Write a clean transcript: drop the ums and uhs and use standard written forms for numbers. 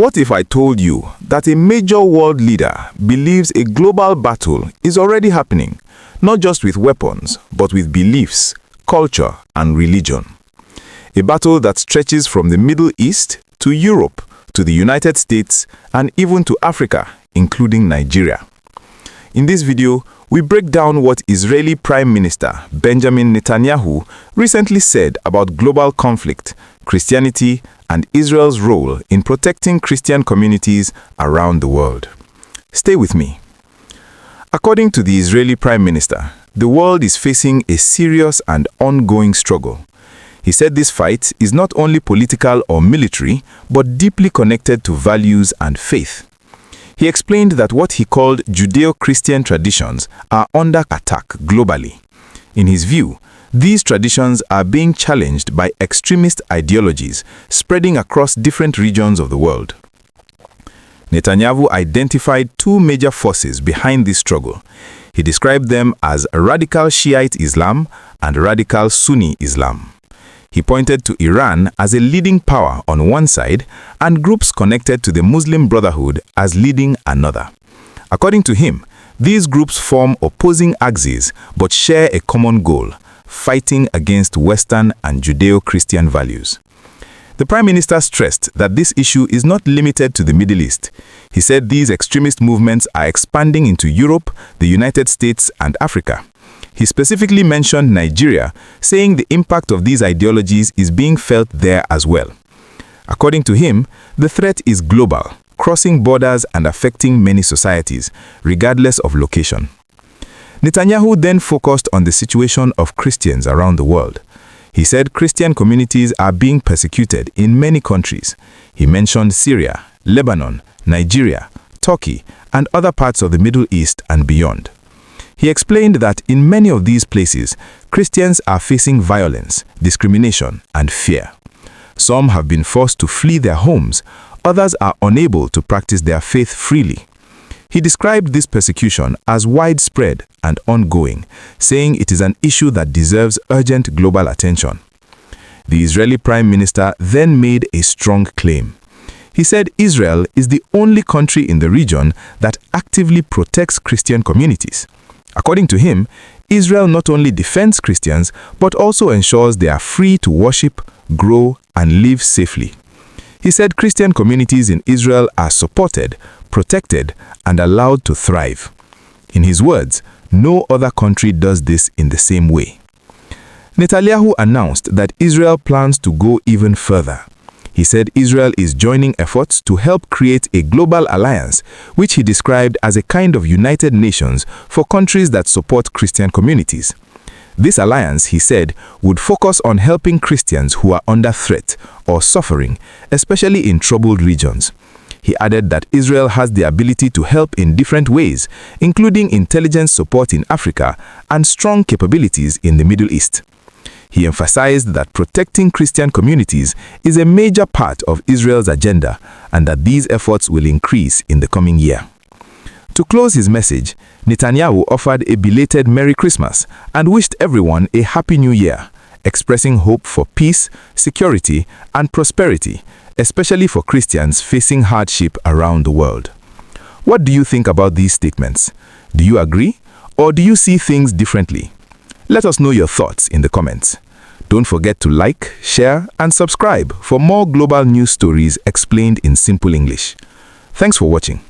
What if I told you that a major world leader believes a global battle is already happening, not just with weapons, but with beliefs, culture, and religion? A battle that stretches from the Middle East to Europe, to the United States, and even to Africa, including Nigeria. In this video, we break down what Israeli Prime Minister Benjamin Netanyahu recently said about global conflict, Christianity, and Israel's role in protecting Christian communities around the world. Stay with me. According to the Israeli Prime Minister, the world is facing a serious and ongoing struggle. He said this fight is not only political or military, but deeply connected to values and faith. He explained that what he called Judeo-Christian traditions are under attack globally. In his view, these traditions are being challenged by extremist ideologies spreading across different regions of the world. Netanyahu identified two major forces behind this struggle. He described them as radical Shiite Islam and radical Sunni Islam. He pointed to Iran as a leading power on one side and groups connected to the Muslim Brotherhood as leading another. According to him, these groups form opposing axes but share a common goal: fighting against Western and Judeo-Christian values. The Prime Minister stressed that this issue is not limited to the Middle East. He said these extremist movements are expanding into Europe, the United States, and Africa. He specifically mentioned Nigeria, saying the impact of these ideologies is being felt there as well. According to him, the threat is global, crossing borders and affecting many societies, regardless of location. Netanyahu then focused on the situation of Christians around the world. He said Christian communities are being persecuted in many countries. He mentioned Syria, Lebanon, Nigeria, Turkey, and other parts of the Middle East and beyond. He explained that in many of these places, Christians are facing violence, discrimination, and fear. Some have been forced to flee their homes, others are unable to practice their faith freely. He described this persecution as widespread and ongoing, saying it is an issue that deserves urgent global attention. The Israeli Prime Minister then made a strong claim. He said Israel is the only country in the region that actively protects Christian communities. According to him, Israel not only defends Christians, but also ensures they are free to worship, grow, and live safely. He said Christian communities in Israel are supported, protected, and allowed to thrive. In his words, no other country does this in the same way. Netanyahu announced that Israel plans to go even further. He said Israel is joining efforts to help create a global alliance, which he described as a kind of United Nations for countries that support Christian communities. This alliance, he said, would focus on helping Christians who are under threat or suffering, especially in troubled regions. He added that Israel has the ability to help in different ways, including intelligence support in Africa and strong capabilities in the Middle East. He emphasized that protecting Christian communities is a major part of Israel's agenda and that these efforts will increase in the coming year. To close his message, Netanyahu offered a belated Merry Christmas and wished everyone a Happy New Year, expressing hope for peace, security, and prosperity, especially for Christians facing hardship around the world. What do you think about these statements? Do you agree, or do you see things differently? Let us know your thoughts in the comments. Don't forget to like, share, and subscribe for more global news stories explained in simple English. Thanks for watching.